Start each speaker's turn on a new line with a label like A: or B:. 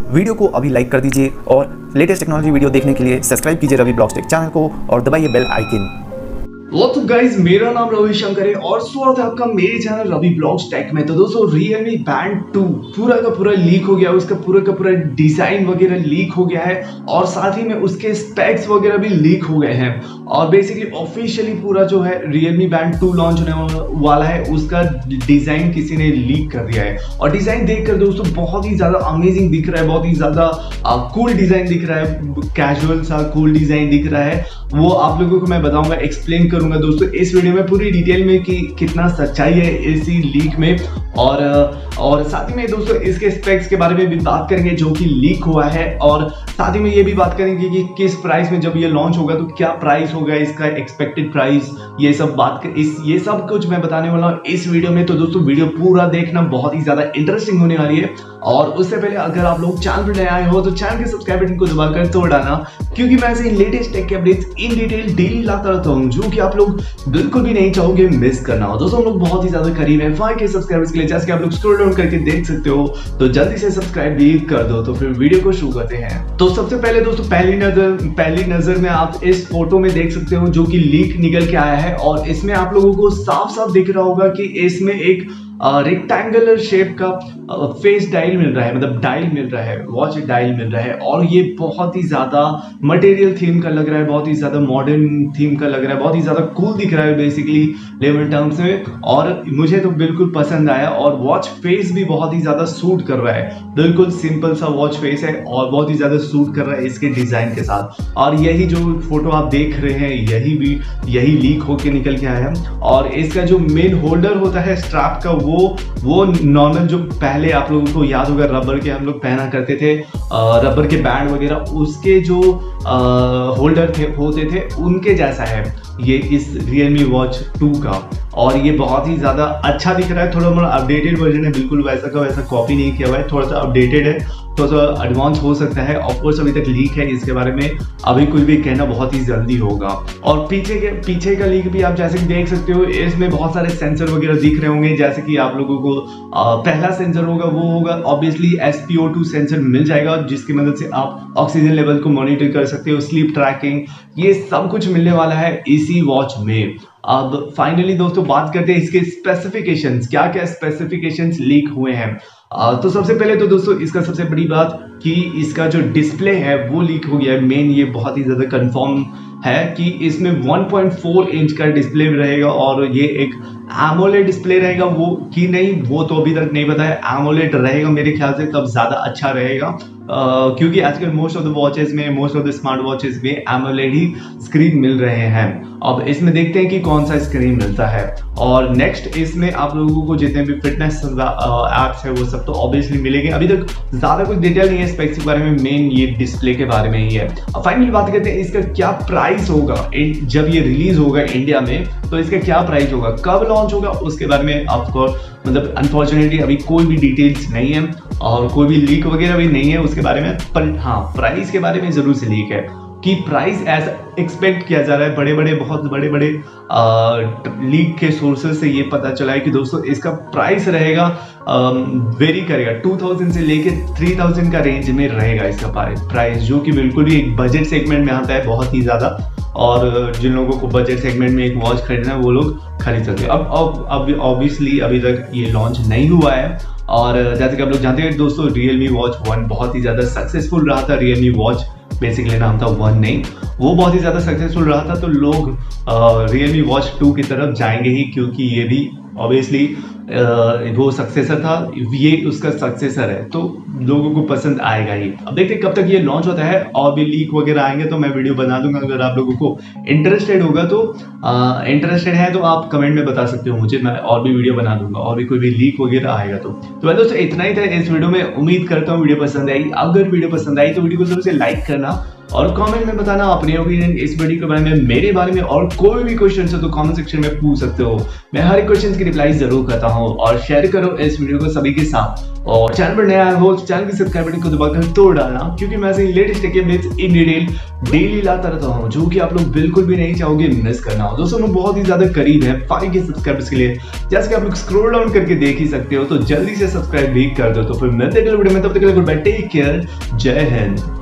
A: Video को अभी like कर दीजिए और लेटेस्ट टेक्नोलॉजी वीडियो देखने के लिए सब्सक्राइब कीजिए रवि ब्लॉग्स टेक चैनल को और दबाइए bell icon.
B: What's up guys, मेरा नाम रविशंकर है और स्वागत है आपका मेरे चैनल रवि ब्लॉग्स टेक में। तो दोस्तों Realme Band 2 पूरा का पूरा लीक हो गया, उसका पूरा का पूरा डिजाइन वगैरह लीक हो गया है और साथ ही में उसके स्पेक्स वगैरह भी लीक हो गए हैं। और बेसिकली ऑफिशियली पूरा जो है Realme Band 2 लॉन्च होने वाला है, उसका डिजाइन किसी ने लीक कर दिया है। और डिजाइन देखकर दोस्तों बहुत ही ज्यादा अमेजिंग दिख रहा है, बहुत ही ज्यादा कूल डिजाइन दिख रहा है, कैजुअल सा कूल डिजाइन दिख रहा है। वो आप लोगों को मैं बताऊंगा, एक्सप्लेन करूंगा दोस्तों इस वीडियो में पूरी डिटेल में कि कितना सच्चाई है इसी लीक में। और साथ ही में दोस्तों इसके स्पेक्स के बारे में भी बात करेंगे जो कि लीक हुआ है, और साथ ही में ये भी बात करेंगे कि किस प्राइस में जब ये लॉन्च होगा तो क्या प्राइस होगा, इसका एक्सपेक्टेड प्राइस, ये सब कुछ मैं बताने वाला हूँ इस वीडियो में। तो दोस्तों वीडियो पूरा देखना, बहुत ही ज्यादा इंटरेस्टिंग होने वाली है। और उससे पहले अगर आप लोग चैनल पर नए आए हो तो चैनल के सब्सक्राइब बटन को दबाकर तोड़ डालना, क्योंकि मैं ऐसे लेटेस्ट टेक के अपडेट्स इन डिटेल डेली लाता रहता हूँ जो कि आप लोग बिल्कुल भी नहीं चाहोगे मिस करना हो। दोस्तों हम लोग बहुत ही ज्यादा करीब है 5K सब्सक्राइबर्स के लिए, जैसे कि आप लोग स्क्रॉल डाउन करके देख सकते हो, तो जल्दी से सब्सक्राइब भी कर दो। तो फिर वीडियो को शुरू करते हैं। तो सबसे पहले दोस्तों पहली नजर में आप इस फोटो में देख सकते हो जो कि लीक निकल के आया है, और इसमें आप लोगों को साफ साफ दिख रहा होगा कि इसमें एक रेक्टेंगुलर शेप का फेस डायल मिल रहा है, मतलब डायल मिल रहा है, वॉच डायल मिल रहा है। और ये बहुत ही ज्यादा मटेरियल थीम का लग रहा है, बहुत ही ज्यादा मॉडर्न थीम का लग रहा है, बहुत ही ज्यादा कूल दिख रहा है बेसिकली लेमन टर्म्स में। और मुझे तो बिल्कुल पसंद आया, और वॉच फेस भी बहुत ही ज्यादा सूट कर रहा है, बिल्कुल सिंपल सा वॉच फेस है और बहुत ही ज्यादा सूट कर रहा है इसके डिजाइन के साथ। और यही जो फोटो आप देख रहे हैं यही लीक होके निकल के आया है। और इसका जो मेन होल्डर होता है स्ट्रैप का, वो नॉर्मल जो पहले आप लोगों को याद होगा रबर के हम लोग पहना करते थे, रबर के बैंड वगैरह, उसके जो होल्डर होते थे उनके जैसा है ये इस Realme Watch 2 का। और ये बहुत ही ज्यादा अच्छा दिख रहा है, थोड़ा मोड़ा अपडेटेड वर्जन है, बिल्कुल वैसा का वैसा कॉपी नहीं किया हुआ है, थोड़ा सा अपडेटेड है, थोड़ा सा एडवांस हो सकता है। ऑफ कोर्स अभी तक लीक है, इसके बारे में अभी कुछ भी कहना बहुत ही जल्दी होगा। और पीछे का लीक भी आप जैसे कि देख सकते हो, इसमें बहुत सारे सेंसर वगैरह दिख रहे होंगे। जैसे कि आप लोगों को पहला सेंसर होगा वो होगा ऑब्वियसली SpO2 सेंसर मिल जाएगा, जिसकी मदद से आप ऑक्सीजन लेवल को मॉनिटर कर सकते हो, स्लीप ट्रैकिंग, ये सब कुछ मिलने वाला है इसी वॉच में। अब फाइनली दोस्तों बात करते हैं इसके स्पेसिफिकेशंस, क्या क्या स्पेसिफिकेशंस लीक हुए हैं। तो सबसे पहले तो दोस्तों इसका सबसे बड़ी बात कि इसका जो डिस्प्ले है वो लीक हो गया है। मेन ये बहुत ही ज्यादा कंफर्म है कि इसमें 1.4 इंच का डिस्प्ले रहेगा, और ये एक AMOLED डिस्प्ले रहेगा वो कि नहीं वो तो अभी तक नहीं पता है। AMOLED रहेगा मेरे ख्याल से तब ज्यादा अच्छा रहेगा, क्योंकि आजकल मोस्ट ऑफ द वॉचेस में, most of the smart watches में AMOLED ही स्क्रीन मिल रहे हैं। अब इसमें देखते हैं कि कौन सा स्क्रीन मिलता है। और नेक्स्ट इसमें आप लोगों को जितने भी फिटनेस एप्स है वो सब तो ऑब्वियसली मिलेंगे। अभी तक ज्यादा कुछ डिटेल नहीं है स्पेक्स के बारे में, मेन ये डिस्प्ले के बारे में ही है। अब फाइनली बात करते हैं इसका क्या प्राइस होगा जब ये रिलीज होगा इंडिया में, तो इसका क्या प्राइस होगा, कब लॉन्च होगा, उसके बारे में आपको मतलब अनफॉर्चुनेटली अभी कोई भी डिटेल्स नहीं है और कोई भी लीक वगैरह भी नहीं है उसके बारे में। पर हाँ, प्राइस के बारे में जरूर से लीक है कि प्राइस ऐसा एक्सपेक्ट किया जा रहा है। बहुत बड़े बड़े लीक के सोर्सेस से ये पता चला है कि दोस्तों इसका प्राइस रहेगा, वेरी करेगा, 2000 से लेके 3000 का रेंज में रहेगा इसका प्राइस, जो कि बिल्कुल भी एक बजट सेगमेंट में आता है बहुत ही ज्यादा। और जिन लोगों को बजट सेगमेंट में एक वॉच खरीदना है वो लोग खरीद सकते हैं। अब ऑब्वियसली अभी तक ये लॉन्च नहीं हुआ है, और जैसे कि आप लोग जानते हैं दोस्तों Realme Watch 1 बहुत ही ज्यादा सक्सेसफुल रहा था। Realme Watch बेसिकली नाम था 1 नहीं, वो बहुत ही ज्यादा सक्सेसफुल रहा था, तो लोग Realme Watch 2 की तरफ जाएंगे ही, क्योंकि ये भी ऑब्वियसली वो सक्सेसर था, ये उसका सक्सेसर है, तो लोगों को पसंद आएगा ही। अब देखते हैं कब तक ये लॉन्च होता है, और भी लीक वगैरह आएंगे तो मैं वीडियो बना दूंगा। अगर आप लोगों को इंटरेस्टेड है तो आप कमेंट में बता सकते हो मुझे, मैं और भी वीडियो बना दूंगा, और भी कोई भी लीक वगैरह आएगा तो मैं दोस्तों इतना ही था इस वीडियो में। उम्मीद करता हूँ वीडियो पसंद आई। अगर वीडियो पसंद आई तो वीडियो को जरूर से लाइक करना और कमेंट में बताना अपने ओपिनियन इस वीडियो के बारे में, मेरे बारे में, और कोई भी क्वेश्चन है तो कमेंट सेक्शन में पूछ सकते हो। मैं हर एक क्वेश्चन की रिप्लाई जरूर करता हूँ। और शेयर करो इस वीडियो को सभी के साथ, और चैनल पर नया हो तो चैनल की सब्सक्राइब बटन को दबाकर तोड़ डालना, क्योंकि मैं ऐसे latest tech updates in detail daily लाता रहता हूँ, जो कि आप लोग बिल्कुल भी नहीं चाहोगे मिस करना हो। दोस्तों लोग बहुत ही ज्यादा करीब है 5K सब्सक्राइबर्स के लिए, जैसे कि आप लोग स्क्रॉल डाउन करके देख ही सकते हो, तो जल्दी से सब्सक्राइब भी कर दो। तो फिर मिलते हैं अगले वीडियो में, तब तक के लिए गुड बाय, टेक केयर, जय हिंद।